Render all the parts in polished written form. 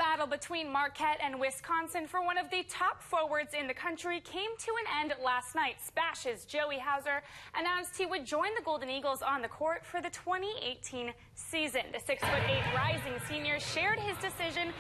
battle between Marquette and Wisconsin for one of the top forwards in the country came to an end last night. Spash's Joey Hauser announced he would join the Golden Eagles on the court for the 2018 season. The 6'8" rising senior shared his decision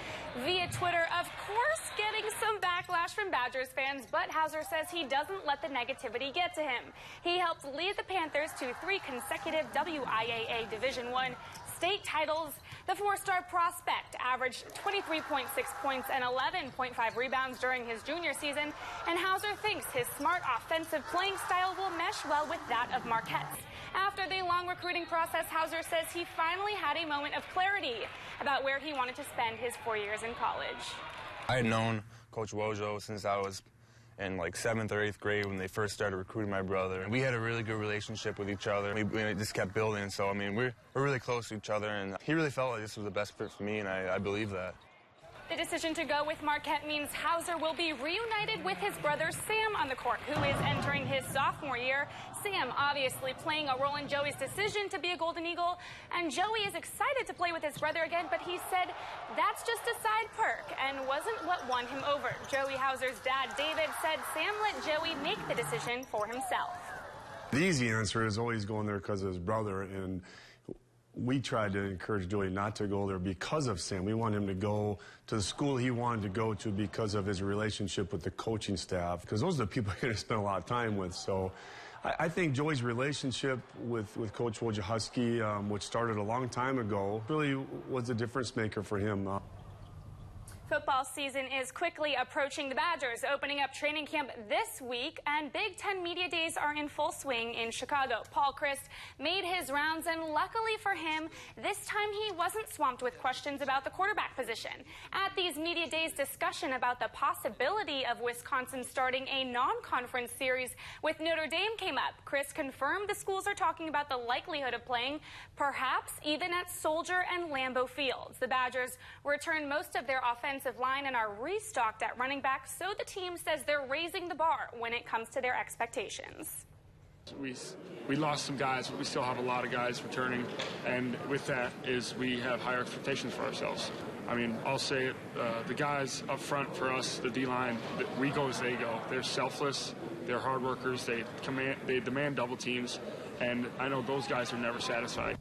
via Twitter, of course getting some backlash from Badgers fans, but Hauser says he doesn't let the negativity get to him. He helped lead the Panthers to 3 consecutive WIAA Division I state titles. The 4-star prospect averaged 23.6 points and 11.5 rebounds during his junior season, and Hauser thinks his smart offensive playing style will mesh well with that of Marquette's. After the long recruiting process, Hauser says he finally had a moment of clarity about where he wanted to spend his 4 years in college. I had known Coach WAOW since I was in like 7th or 8th grade when they first started recruiting my brother. And we had a really good relationship with each other. We just kept building. So, I mean, we're really close to each other. And he really felt like this was the best fit for me, and I believe that. The decision to go with Marquette means Hauser will be reunited with his brother Sam on the court, who is entering his sophomore year. Sam obviously playing a role in Joey's decision to be a Golden Eagle, and Joey is excited to play with his brother again, but he said that's just a side perk and wasn't what won him over. Joey Hauser's dad, David, said Sam let Joey make the decision for himself. The easy answer is always going there because of his brother, and we tried to encourage Joey not to go there because of Sam. We want him to go to the school he wanted to go to because of his relationship with the coaching staff, because those are the people he's going to spend a lot of time with. So I think Joey's relationship with Coach Wojciechowski, which started a long time ago, really was a difference maker for him. Football season is quickly approaching. The Badgers opening up training camp this week, and Big Ten Media Days are in full swing in Chicago. Paul Chryst made his rounds, and luckily for him, this time he wasn't swamped with questions about the quarterback position. At these Media Days, discussion about the possibility of Wisconsin starting a non-conference series with Notre Dame came up. Chryst confirmed the schools are talking about the likelihood of playing, perhaps even at Soldier and Lambeau Fields. The Badgers return most of their offensive line and are restocked at running back, so the team says they're raising the bar when it comes to their expectations. We lost some guys, but we still have a lot of guys returning, and with that is we have higher expectations for ourselves. I mean, I'll say it, the guys up front for us, the D-line, we go as they go. They're selfless, they're hard workers, they demand double teams, and I know those guys are never satisfied.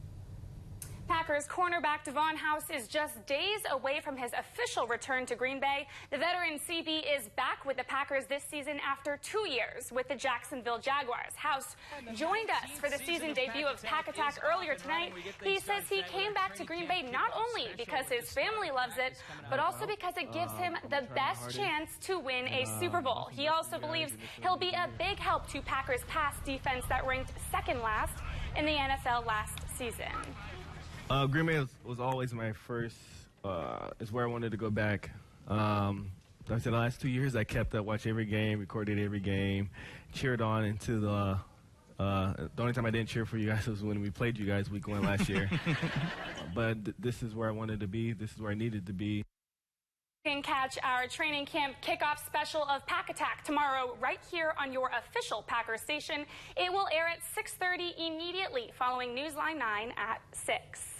Packers cornerback Devon House is just days away from his official return to Green Bay. The veteran CB is back with the Packers this season after 2 years with the Jacksonville Jaguars. House joined us for the season debut of Pack Attack earlier tonight. He says he came back to Green Bay not only because his family loves it, but also because it gives him the best chance to win a Super Bowl. He also believes he'll be a big help to Packers' pass defense that ranked second last in the NFL last season. Green Bay was always my first, is where I wanted to go back. Like I said, the last 2 years I kept up, watched every game, recorded every game, cheered on into the only time I didn't cheer for you guys was when we played you guys week 1 last year. But this is where I wanted to be. This is where I needed to be. You can catch our training camp kickoff special of Pack Attack tomorrow right here on your official Packers station. It will air at 6:30 immediately following Newsline 9 at 6.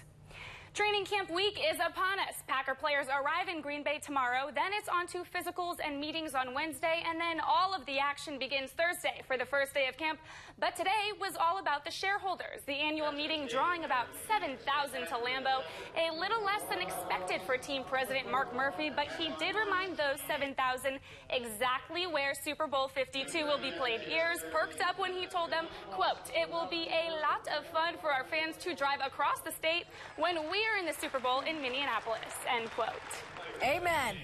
Training camp week is upon us. Packer players arrive in Green Bay tomorrow. Then it's on to physicals and meetings on Wednesday, and then all of the action begins Thursday for the first day of camp. But today was all about the shareholders. The annual meeting drawing about 7,000 to Lambeau, a little less than expected for team president Mark Murphy, but he did remind those 7,000 exactly where Super Bowl 52 will be played. Ears perked up when he told them, quote, "It will be a lot of fun for our fans to drive across the state when we are in the Super Bowl in Minneapolis," end quote. Amen.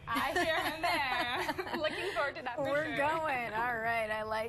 I hear him there. Looking forward to that. We're going. All right. I like